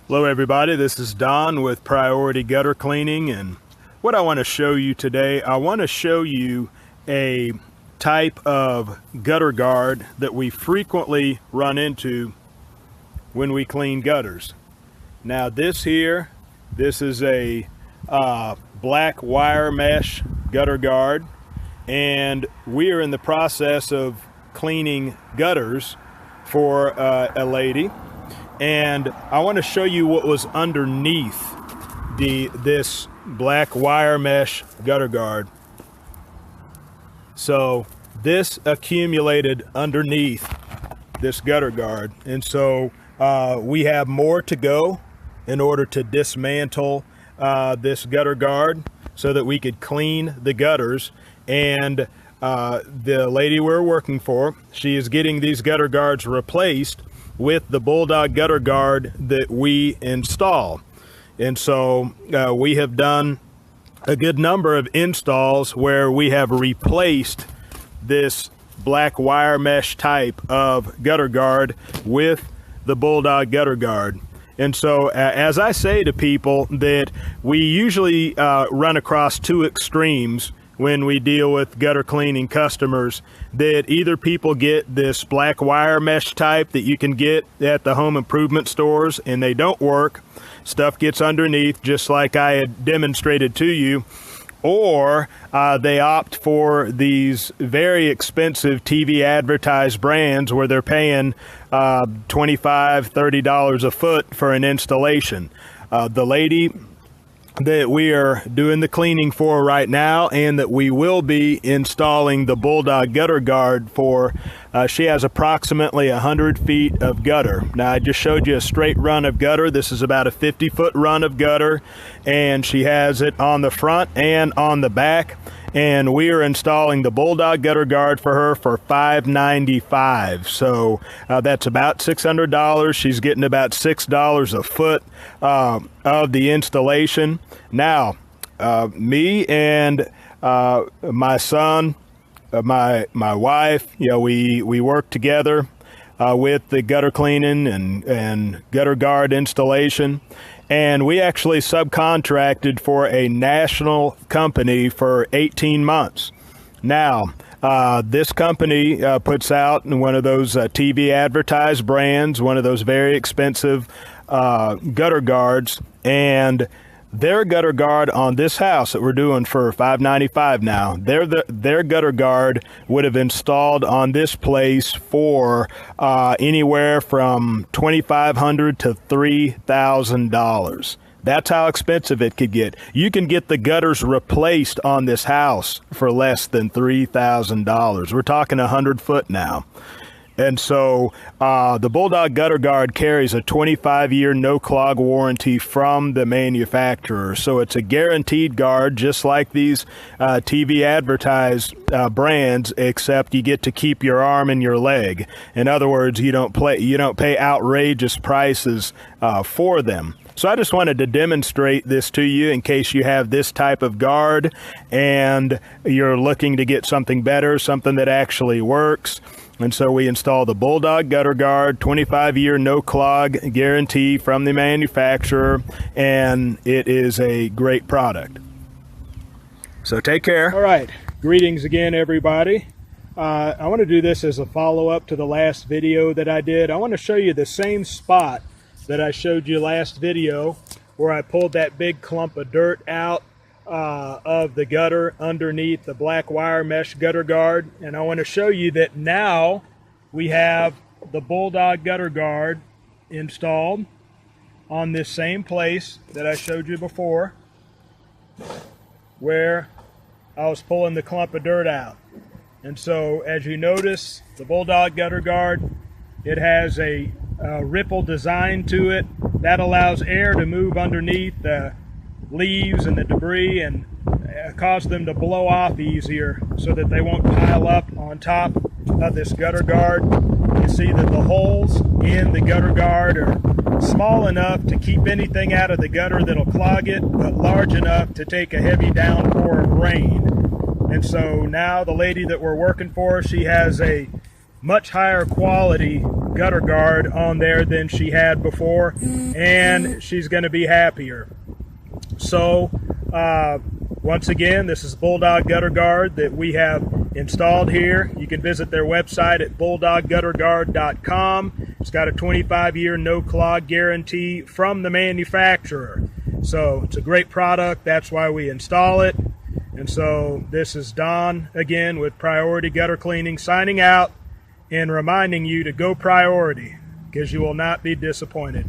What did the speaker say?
Hello everybody, this is Don with Priority Gutter Cleaning, and what I want to show you today, I want to show you a type of gutter guard that we frequently run into when we clean gutters. Now this is a black wire mesh gutter guard, and we are in the process of cleaning gutters for a lady. And I want to show you what was underneath this black wire mesh gutter guard. So this accumulated underneath this gutter guard, and so we have more to go in order to dismantle this gutter guard so that we could clean the gutters. And the lady we're working for, she is getting these gutter guards replaced with the Bulldog Gutter Guard that we install. And so we have done a good number of installs where we have replaced this black wire mesh type of gutter guard with the Bulldog Gutter Guard. And so as I say to people, that we usually run across two extremes when we deal with gutter cleaning customers, that either people get this black wire mesh type that you can get at the home improvement stores and they don't work, stuff gets underneath just like I had demonstrated to you, or they opt for these very expensive TV advertised brands where they're paying $25, $30 a foot for an installation. The lady that we are doing the cleaning for right now, and that we will be installing the Bulldog Gutter Guard for, she has approximately 100 feet of gutter. Now I just showed you a straight run of gutter. This is about a 50-foot run of gutter, and she has it on the front and on the back. And we are installing the Bulldog Gutter Guard for her for $595. So that's about $600. She's getting about $6 a foot of the installation. Now, me and my son, my wife, we work together with the gutter cleaning and gutter guard installation. And we actually subcontracted for a national company for 18 months. Now, this company puts out one of those TV advertised brands, one of those very expensive gutter guards, and their gutter guard on this house that we're doing for $595 now, their gutter guard would have installed on this place for anywhere from $2,500 to $3,000. That's how expensive it could get. You can get the gutters replaced on this house for less than $3,000. We're talking 100 foot now. And so the Bulldog Gutter Guard carries a 25-year no clog warranty from the manufacturer. So it's a guaranteed guard, just like these TV advertised brands, except you get to keep your arm and your leg. In other words, you don't pay outrageous prices for them. So I just wanted to demonstrate this to you in case you have this type of guard and you're looking to get something better, something that actually works. And so we install the Bulldog Gutter Guard, 25-year no clog guarantee from the manufacturer, and it is a great product. So take care. All right, greetings again, everybody. I want to do this as a follow-up to the last video that I did. I want to show you the same spot that I showed you last video, where I pulled that big clump of dirt out of the gutter underneath the black wire mesh gutter guard. And I want to show you that now we have the Bulldog Gutter Guard installed on this same place that I showed you before, where I was pulling the clump of dirt out. And so as you notice, the Bulldog Gutter Guard, it has a ripple design to it that allows air to move underneath the leaves and the debris and cause them to blow off easier so that they won't pile up on top of this gutter guard. You see that the holes in the gutter guard are small enough to keep anything out of the gutter that'll clog it, but large enough to take a heavy downpour of rain. And so now the lady that we're working for, she has a much higher quality gutter guard on there than she had before, and she's going to be happier. So once again, this is Bulldog Gutter Guard that we have installed here. You can visit their website at bulldoggutterguard.com. It's got a 25-year no clog guarantee from the manufacturer. So it's a great product. That's why we install it. And so this is Don again with Priority Gutter Cleaning signing out and reminding you to go priority, because you will not be disappointed.